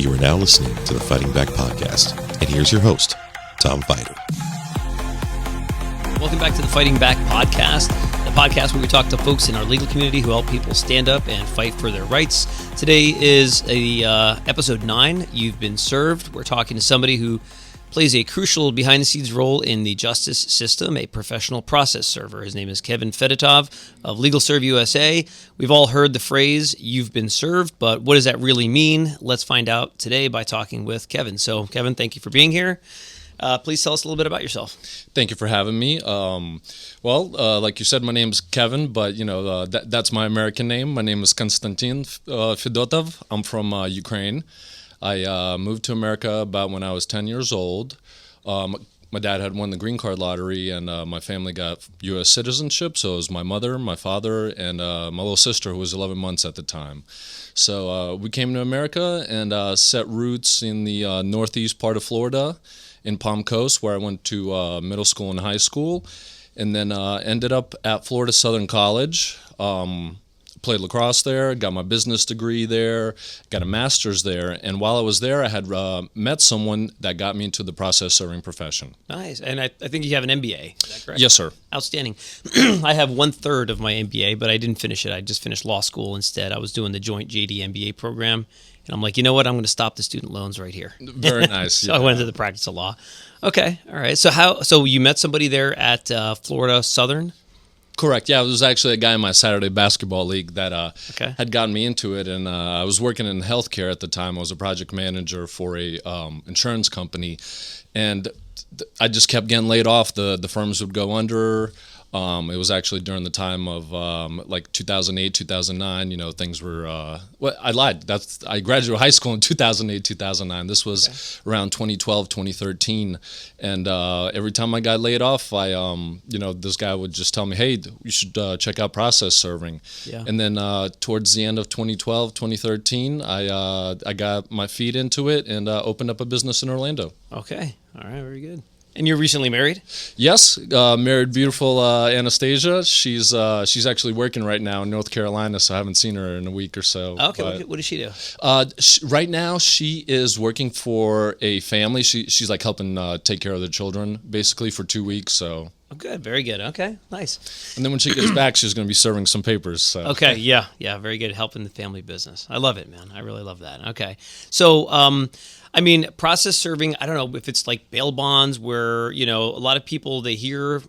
You are now listening to the Fighting Back Podcast, and here's your host, Tom Fighter. Welcome back to the Fighting Back Podcast, the podcast where we talk to folks in our legal community who help people stand up and fight for their rights. Today is episode 9, You've Been Served. We're talking to somebody who plays a crucial behind-the-scenes role in the justice system, a professional process server. His name is Kevin Fedotov of LegalServe USA. We've all heard the phrase, you've been served, but what does that really mean? Let's find out today by talking with Kevin. So, Kevin, thank you for being here. Please tell us a little bit about yourself. Thank you for having me. Like you said, my name's Kevin, but that's my American name. My name is Konstantin Fedotov. I'm from Ukraine. I moved to America about when I was 10 years old. My dad had won the green card lottery, and my family got U.S. citizenship. So it was my mother, my father, and my little sister, who was 11 months at the time. So we came to America and set roots in the northeast part of Florida, in Palm Coast, where I went to middle school and high school, and then ended up at Florida Southern College. Played lacrosse there, got my business degree there, got a master's there, and while I was there, I had met someone that got me into the process serving profession. Nice, and I think you have an MBA, is that correct? Yes, sir. Outstanding. I have 1/3 of my MBA, but I didn't finish it. I just finished law school instead. I was doing the joint JD MBA program, and I'm like, you know what? I'm going to stop the student loans right here. Very nice. So I went into the practice of law. Okay, all right. So you met somebody there at Florida Southern? Correct. Yeah, it was actually a guy in my Saturday basketball league that had gotten me into it, and I was working in healthcare at the time. I was a project manager for a insurance company, and I just kept getting laid off. The firms would go under. It was actually during the time of 2008, 2009. Things were. I lied. I graduated high school in 2008, 2009. This was around 2012, 2013, and every time I got laid off, this guy would just tell me, "Hey, you should check out process serving." Yeah. And then towards the end of 2012, 2013, I got my feet into it and opened up a business in Orlando. Okay. All right. Very good. And you're recently married? Yes, married beautiful Anastasia. She's actually working right now in North Carolina, so I haven't seen her in a week or so. Okay, what does she do? Right now, she is working for a family. She's like helping take care of the children, basically, for 2 weeks. So. Oh, good, very good. Okay, nice. And then when she gets back, she's going to be serving some papers. So. Okay, yeah, very good. Helping the family business. I love it, man. I really love that. Okay, so. Process serving, I don't know if it's like bail bonds where, a lot of people, they hear,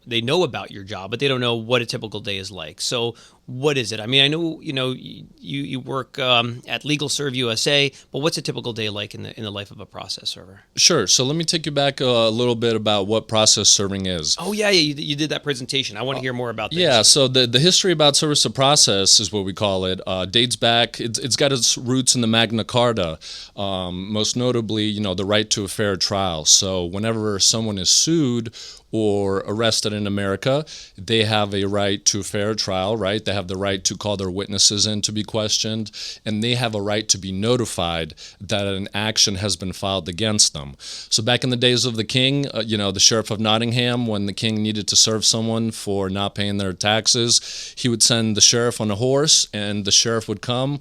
they know about your job, but they don't know what a typical day is like. So what is it? I know, you work at LegalServe USA, but what's a typical day like in the life of a process server? Sure. So let me take you back a little bit about what process serving is. Oh, yeah, you did that presentation. I want to hear more about this. Yeah, so the history about service of process is what we call it. Dates back, it's got its roots in the Magna Carta, most notably, the right to a fair trial. So whenever someone is sued or arrested in America, they have a right to a fair trial, right? They have the right to call their witnesses in to be questioned, and they have a right to be notified that an action has been filed against them. So back in the days of the king, the sheriff of Nottingham, when the king needed to serve someone for not paying their taxes, he would send the sheriff on a horse, and the sheriff would come,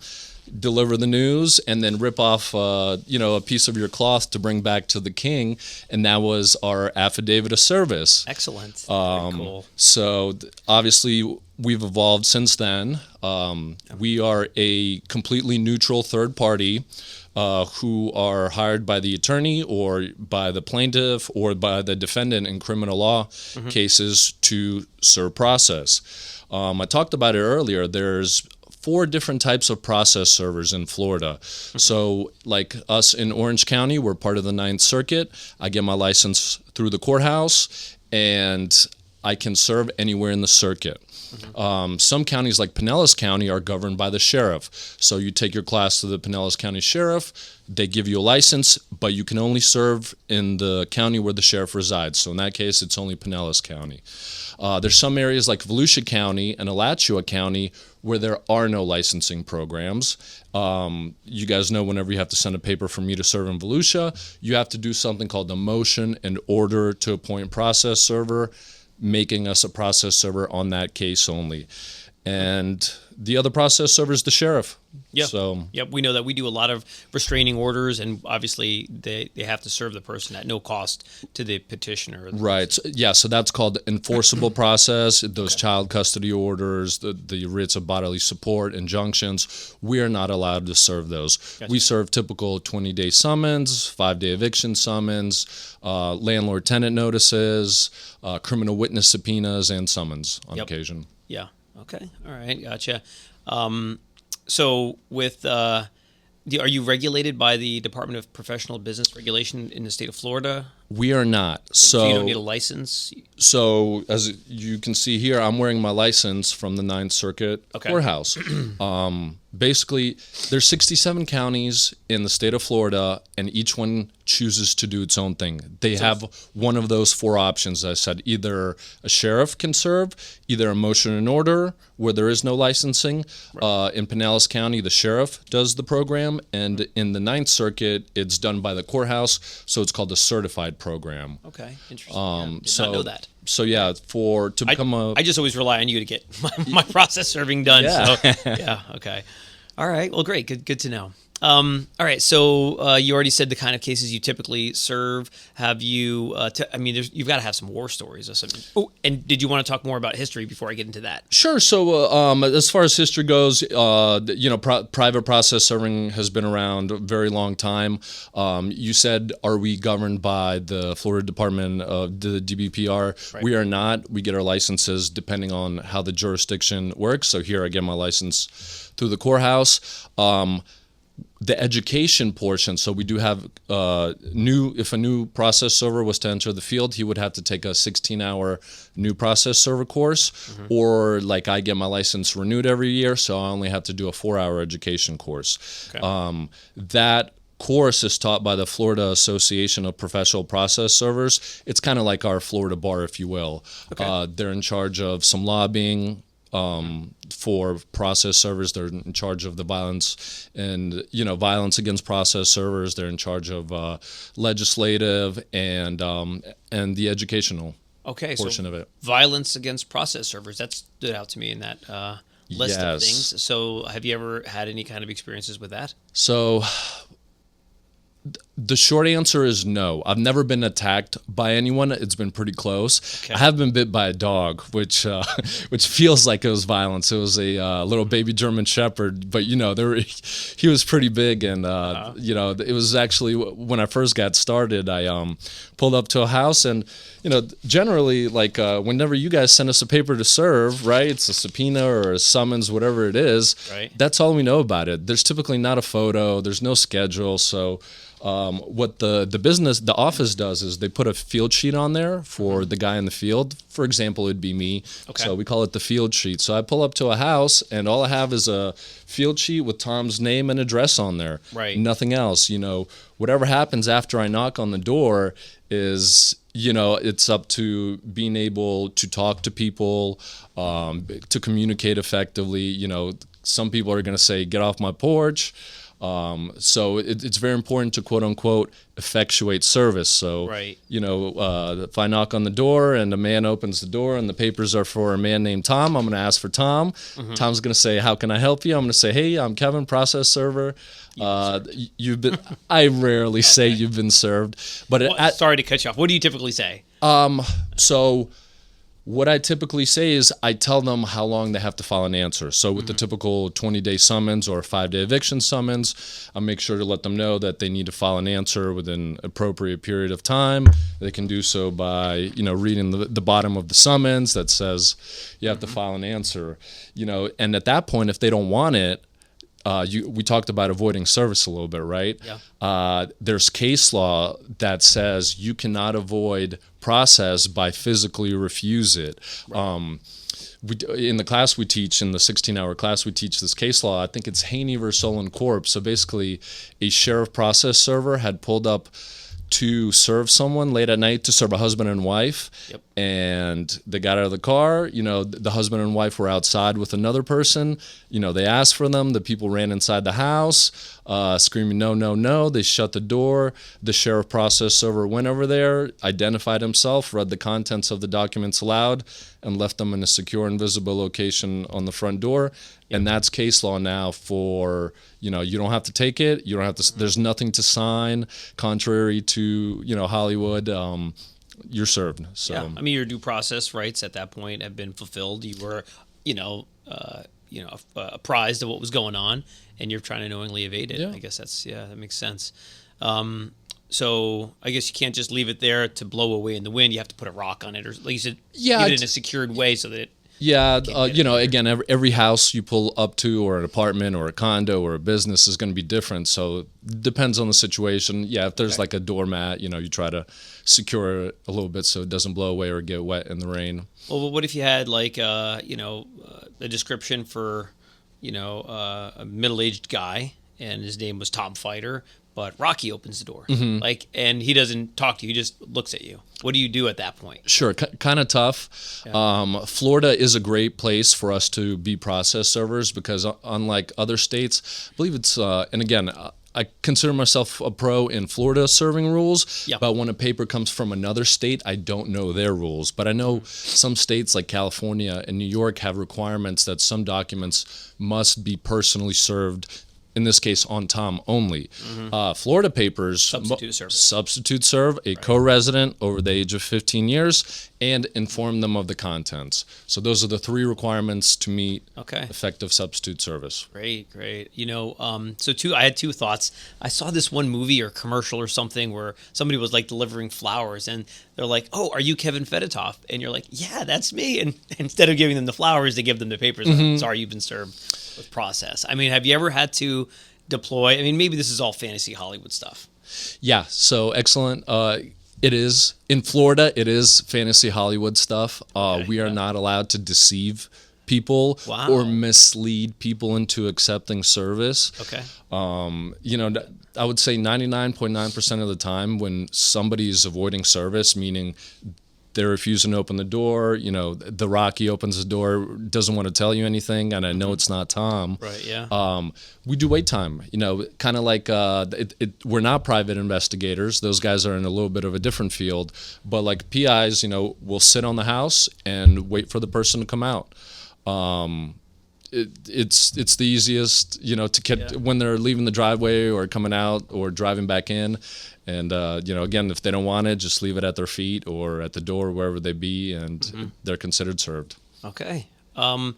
deliver the news, and then rip off a piece of your cloth to bring back to the king, and that was our affidavit of service. Excellent. Very cool. So obviously we've evolved since then. We are a completely neutral third party who are hired by the attorney or by the plaintiff or by the defendant in criminal law cases to serve process. I talked about it earlier. There's 4 different types of process servers in Florida. So like us in Orange County, we're part of the 9th Circuit. I get my license through the courthouse, and I can serve anywhere in the circuit. Some counties like Pinellas County are governed by the sheriff. So you take your class to the Pinellas County Sheriff, they give you a license, but you can only serve in the county where the sheriff resides. So in that case, it's only Pinellas County. There's some areas like Volusia County and Alachua County where there are no licensing programs. You guys know whenever you have to send a paper for me to serve in Volusia, you have to do something called the motion in order to appoint process server, making us a process server on that case only. and the other process server is the sheriff. Yep. So yep, we know that we do a lot of restraining orders, and obviously they have to serve the person at no cost to the petitioner. Right. So that's called enforceable process. Those child custody orders, the writs of bodily support, injunctions, we are not allowed to serve those. Gotcha. We serve typical 20-day summons, 5-day eviction summons, landlord-tenant notices, criminal witness subpoenas, and summons on occasion. Yeah. Okay. All right. Gotcha. So with, are you regulated by the Department of Professional Business Regulation in the state of Florida? We are not. So you don't need a license? So as you can see here, I'm wearing my license from the Ninth Circuit Courthouse. Basically, there's 67 counties in the state of Florida, and each one chooses to do its own thing. They have one of those 4 options. I said either a sheriff can serve, either a motion and order where there is no licensing. In Pinellas County, the sheriff does the program, and in the Ninth Circuit, it's done by the courthouse, so it's called a certified program. Okay, interesting. Did not know that. So yeah, to become I just always rely on you to get my process serving done. Yeah. So yeah, okay. All right. Well, great. Good to know. All right. So you already said the kind of cases you typically serve. Have you? You've got to have some war stories or something. Oh, and did you want to talk more about history before I get into that? Sure. So as far as history goes, private process serving has been around a very long time. You said, are we governed by the Florida Department of the DBPR? Right. We are not. We get our licenses depending on how the jurisdiction works. So here I get my license through the courthouse. The education portion, so we do have if a new process server was to enter the field, he would have to take a 16-hour new process server course, or like I get my license renewed every year, so I only have to do a 4-hour education course. Okay. That course is taught by the Florida Association of Professional Process Servers. It's kind of like our Florida bar, if you will. Okay. They're in charge of some lobbying for process servers. They're in charge of the violence against process servers. They're in charge of legislative and the educational portion of it. Violence against process servers, that stood out to me in that list of things. So have you ever had any kind of experiences with that? So the short answer is no. I've never been attacked by anyone. It's been pretty close. Okay. I have been bit by a dog, which feels like it was violence. It was a little baby German Shepherd, but he was pretty big, and it was actually when I first got started. I pulled up to a house, and generally, like whenever you guys send us a paper to serve, right? It's a subpoena or a summons, whatever it is. Right. That's all we know about it. There's typically not a photo. There's no schedule, so. What the office does is they put a field sheet on there for the guy in the field. For example, it'd be me. Okay. So we call it the field sheet. So I pull up to a house, and all I have is a field sheet with Tom's name and address on there. Right. Nothing else. Whatever happens after I knock on the door is, it's up to being able to talk to people, to communicate effectively. Some people are going to say, "Get off my porch." So it's very important to quote unquote effectuate service. So, if I knock on the door and a man opens the door and the papers are for a man named Tom, I'm going to ask for Tom. Mm-hmm. Tom's going to say, "How can I help you?" I'm going to say, "Hey, I'm Kevin, process server." You've been. I rarely say you've been served, but sorry to cut you off. What do you typically say? So. What I typically say is I tell them how long they have to file an answer. So with the typical 20-day summons or 5-day eviction summons, I make sure to let them know that they need to file an answer within an appropriate period of time. They can do so by, reading the bottom of the summons that says you have to file an answer. And at that point, if they don't want it, we talked about avoiding service a little bit, right? Yeah. There's case law that says you cannot avoid process by physically refuse it. Right. In the class we teach, in the 16-hour class, we teach this case law. I think it's Haney versus Solon Corp. So basically, a sheriff process server had pulled up to serve someone late at night, to serve a husband and wife. Yep. and they got out of the car. The husband and wife were outside with another person. They asked for them. The people ran inside the house, screaming, "No, no, no." They shut the door. The sheriff process server went over there, identified himself, read the contents of the documents aloud, and left them in a secure and visible location on the front door. And that's case law now for, you don't have to take it. You don't have to, there's nothing to sign, contrary to, Hollywood. You're served. So yeah. I mean, your due process rights at that point have been fulfilled. You were, apprised of what was going on, and you're trying to knowingly evade it. Yeah. I guess that makes sense. So I guess you can't just leave it there to blow away in the wind. You have to put a rock on it, or like you said, keep it in a secured way so that it. Yeah, again, every house you pull up to, or an apartment or a condo or a business, is going to be different. So it depends on the situation. Yeah, if there's like a doormat, you try to secure it a little bit so it doesn't blow away or get wet in the rain. Well, what if you had like a description for a middle-aged guy, and his name was Tom Fighter, but Rocky opens the door, and he doesn't talk to you; he just looks at you. What do you do at that point? Sure, kind of tough. Yeah. Florida is a great place for us to be process servers because, unlike other states, I believe it's and again, I consider myself a pro in Florida serving rules. But when a paper comes from another state, I don't know their rules. But I know some states like California and New York have requirements that some documents must be personally served. In this case, on Tom only. Florida papers substitute serve a co-resident over the age of 15 years and inform them of the contents. So those are the three requirements to meet effective substitute service. Great. I had two thoughts. I saw this one movie or commercial or something where somebody was like delivering flowers, and they're like, "Oh, are you Kevin Fedotov?" And you're like, "Yeah, that's me." And instead of giving them the flowers, they give them the papers. Sorry, you've been served with process. I mean, have you ever had to deploy? I mean, maybe this is all fantasy Hollywood stuff. Yeah, so excellent. It is. In Florida, it is fantasy Hollywood stuff. We are not allowed to deceive people or mislead people into accepting service. Okay. I would say 99.9% of the time when somebody is avoiding service, meaning they're refusing to open the door, the Rocky opens the door, doesn't want to tell you anything, and I know it's not Tom. Right, yeah. We do wait time, kind of like we're not private investigators. Those guys are in a little bit of a different field. But like PIs, we'll sit on the house and wait for the person to come out. It's the easiest, to get when they're leaving the driveway or coming out or driving back in. And, again, if they don't want it, just leave it at their feet or at the door, wherever they be, and they're considered served. Okay. We're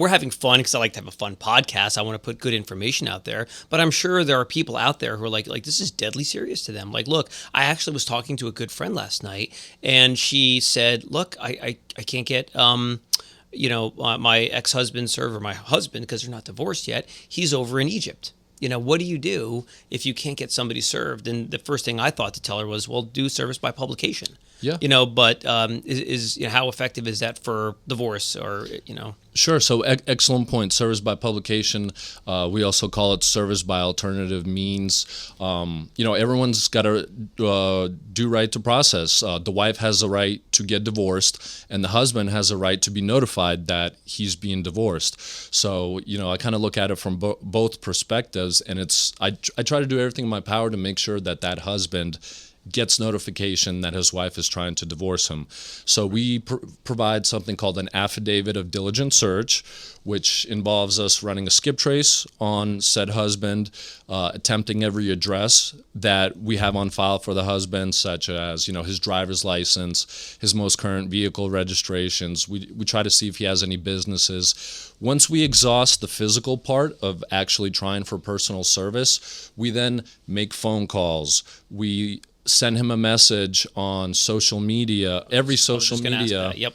having fun because I like to have a fun podcast. I want to put good information out there, but I'm sure there are people out there who are like this is deadly serious to them. Like, look, I actually was talking to a good friend last night, and she said, look, I can't get, my ex-husband served, or my husband, because they're not divorced yet. He's over in Egypt. What do you do if you can't get somebody served? And the first thing I thought to tell her was, well, do service by publication. Yeah. But how effective is that for divorce or? Sure. So excellent point. Service by publication. We also call it service by alternative means. Everyone's got a due right to process. The wife has a right to get divorced, and the husband has a right to be notified that he's being divorced. So, I kind of look at it from both perspectives, and I try to do everything in my power to make sure that husband gets notification that his wife is trying to divorce him. So we provide something called an affidavit of diligent search, which involves us running a skip trace on said husband, attempting every address that we have on file for the husband, such as his driver's license, his most current vehicle registrations. We try to see if he has any businesses. Once we exhaust the physical part of actually trying for personal service, we then make phone calls. We send him a message on social media, every social media. Yep.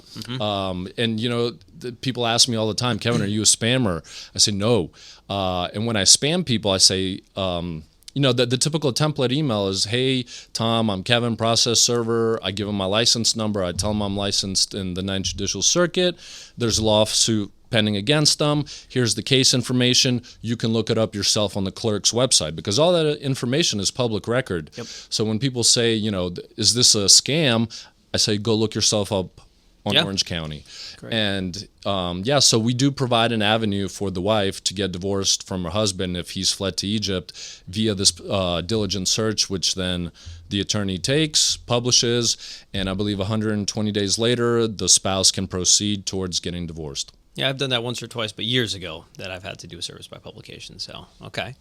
And people ask me all the time, Kevin, are you a spammer? I say no. And when I spam people, I say, the typical template email is, hey, Tom, I'm Kevin, process server. I give him my license number. I tell him I'm licensed in the Ninth Judicial Circuit. There's a lawsuit pending against them. Here's the case information. You can look it up yourself on the clerk's website because all that information is public record. Yep. So when people say, is this a scam? I say, go look yourself up on Orange County. Great. And so we do provide an avenue for the wife to get divorced from her husband if he's fled to Egypt via this diligent search, which then the attorney takes, publishes, and I believe 120 days later, the spouse can proceed towards getting divorced. Yeah, I've done that once or twice, but years ago that I've had to do a service by publication. So, okay.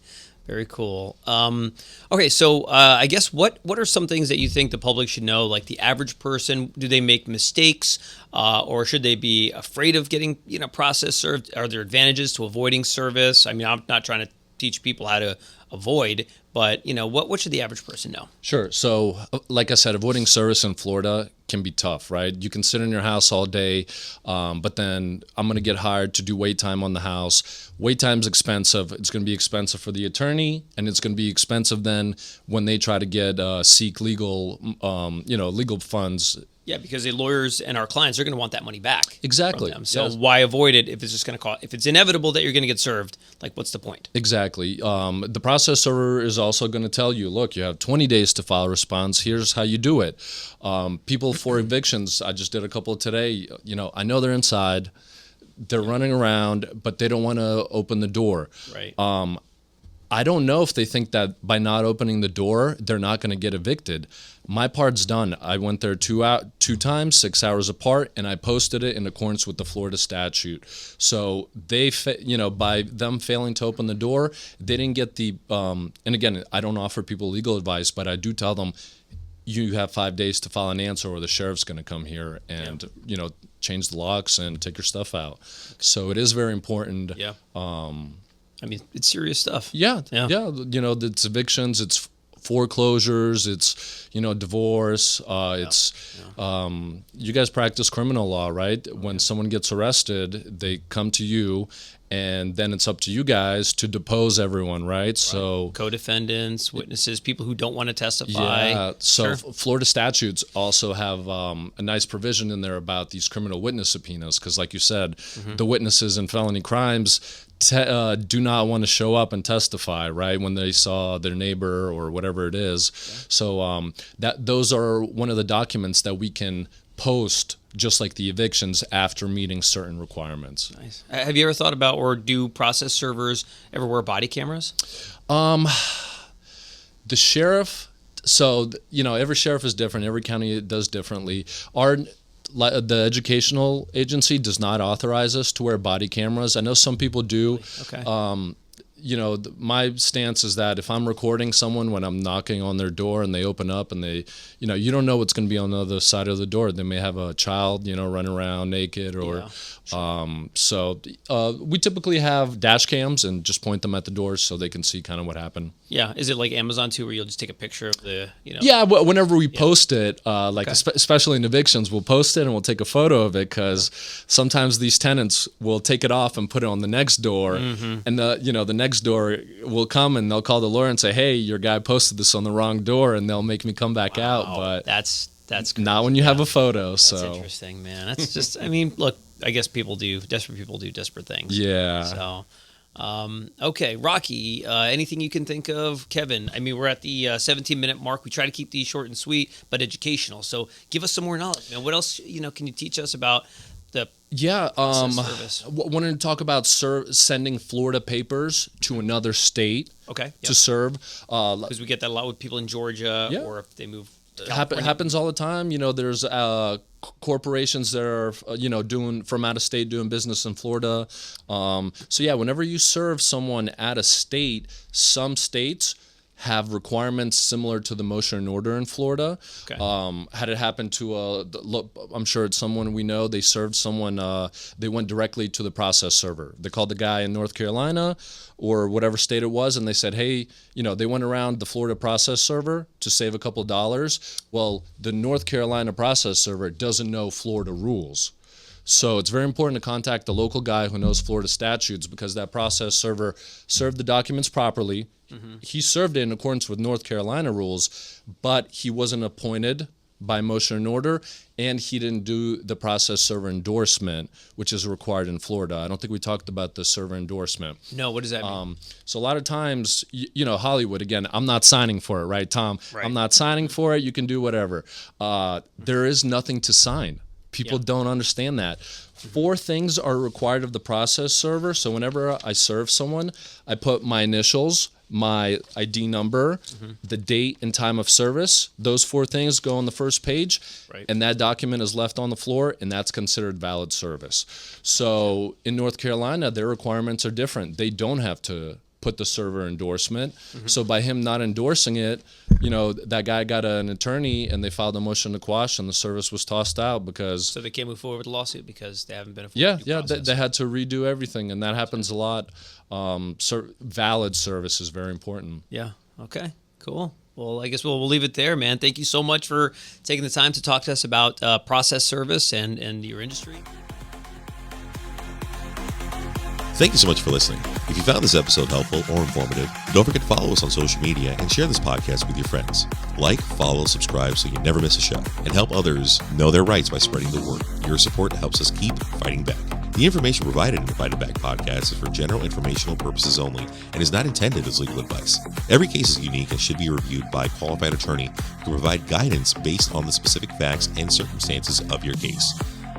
Very cool. Okay, so I guess what are some things that you think the public should know? Like the average person, do they make mistakes, or should they be afraid of getting process served? Are there advantages to avoiding service? I mean, I'm not trying to teach people how to avoid, but what should the average person know? Sure. So, like I said, avoiding service in Florida can be tough, right? You can sit in your house all day, but then I'm going to get hired to do wait time on the house. Wait time's expensive. It's going to be expensive for the attorney, and it's going to be expensive then when they try to seek legal, legal funds. Yeah, because the lawyers and our clients are going to want that money back. Exactly. From them. So yes. Why avoid it if it's just going to cost? If it's inevitable that you're going to get served, like what's the point? Exactly. The process server is also going to tell you, look, you have 20 days to file a response. Here's how you do it. People for evictions, I just did a couple today. I know they're inside, they're running around, but they don't want to open the door. Right. I don't know if they think that by not opening the door, they're not going to get evicted. My part's done. I went there two times, 6 hours apart, and I posted it in accordance with the Florida statute. So they, by them failing to open the door, they didn't get the. And again, I don't offer people legal advice, but I do tell them, you have 5 days to file an answer, or the sheriff's going to come here and change the locks and take your stuff out. Okay. So it is very important. Yeah. I mean, it's serious stuff. Yeah. It's evictions, it's foreclosures, it's divorce. You guys practice criminal law, right? When someone gets arrested, they come to you, and then it's up to you guys to depose everyone, right? So co-defendants, witnesses, people who don't want to testify. Yeah. So Sure. Florida statutes also have a nice provision in there about these criminal witness subpoenas, because, like you said, the witnesses in felony crimes do not want to show up and testify, right, when they saw their neighbor or whatever it is. Yeah. So those are one of the documents that we can post, just like the evictions, after meeting certain requirements. Nice. Have you ever thought about, or do process servers ever wear body cameras? The sheriff, so every sheriff is different. Every county does differently. The educational agency does not authorize us to wear body cameras. I know some people do. Okay. My stance is that if I'm recording someone when I'm knocking on their door and they open up and they, you don't know what's going to be on the other side of the door. They may have a child, run around naked, or so we typically have dash cams and just point them at the doors so they can see kind of what happened. Yeah. Is it like Amazon too, where you'll just take a picture of the, Yeah, whenever we post it, especially in evictions, we'll post it and we'll take a photo of it, because sometimes these tenants will take it off and put it on the next door, and the next door will come and they'll call the lawyer and say, hey, your guy posted this on the wrong door, and they'll make me come back out. But that's crazy. Not when you have a photo. That's so interesting, man. That's just, I mean, look, I guess desperate people do desperate things. Yeah. So, okay, Rocky, anything you can think of? Kevin, I mean, we're at the 17-minute mark. We try to keep these short and sweet, but educational. So give us some more knowledge, man. What else, can you teach us about the service? Wanted to talk about sending Florida papers to another state to serve. Because we get that a lot with people in Georgia, or if they move. Happens all the time. There's corporations that are doing from out of state, doing business in Florida. Whenever you serve someone at a state, some states have requirements similar to the motion and order in Florida. Okay. Had it happened to I'm sure it's someone we know. They served someone. They went directly to the process server. They called the guy in North Carolina or whatever state it was, and they said, hey, they went around the Florida process server to save a couple of dollars. Well, the North Carolina process server doesn't know Florida rules. So it's very important to contact the local guy who knows Florida statutes, because that process server served the documents properly. He served it in accordance with North Carolina rules, but he wasn't appointed by motion and order, and he didn't do the process server endorsement, which is required in Florida. I don't think we talked about the server endorsement. No, what does that mean? So a lot of times, Hollywood, again, I'm not signing for it, right, Tom? Right. I'm not signing for it. You can do whatever. There is nothing to sign. People don't understand that. 4 things are required of the process server. So whenever I serve someone, I put my initials, my ID number, the date and time of service. Those 4 things go on the first page, and that document is left on the floor, and that's considered valid service. So in North Carolina, their requirements are different. They don't have to put the server endorsement. So by him not endorsing it, that guy got an attorney and they filed a motion to quash, and the service was tossed out because... So they can't move forward with the lawsuit because they haven't been afforded due process. They had to redo everything, and that happens a lot. Valid service is very important. Yeah. Okay. Cool. Well, I guess we'll leave it there, man. Thank you so much for taking the time to talk to us about process service and your industry. Thank you so much for listening. If you found this episode helpful or informative, don't forget to follow us on social media and share this podcast with your friends. Like, follow, subscribe so you never miss a show, and help others know their rights by spreading the word. Your support helps us keep fighting back. The information provided in the Fighting Back podcast is for general informational purposes only and is not intended as legal advice. Every case is unique and should be reviewed by a qualified attorney who can provide guidance based on the specific facts and circumstances of your case.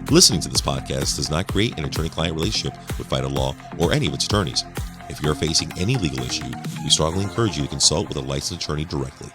Listening to this podcast does not create an attorney-client relationship with Fighter Law or any of its attorneys. If you are facing any legal issue, we strongly encourage you to consult with a licensed attorney directly.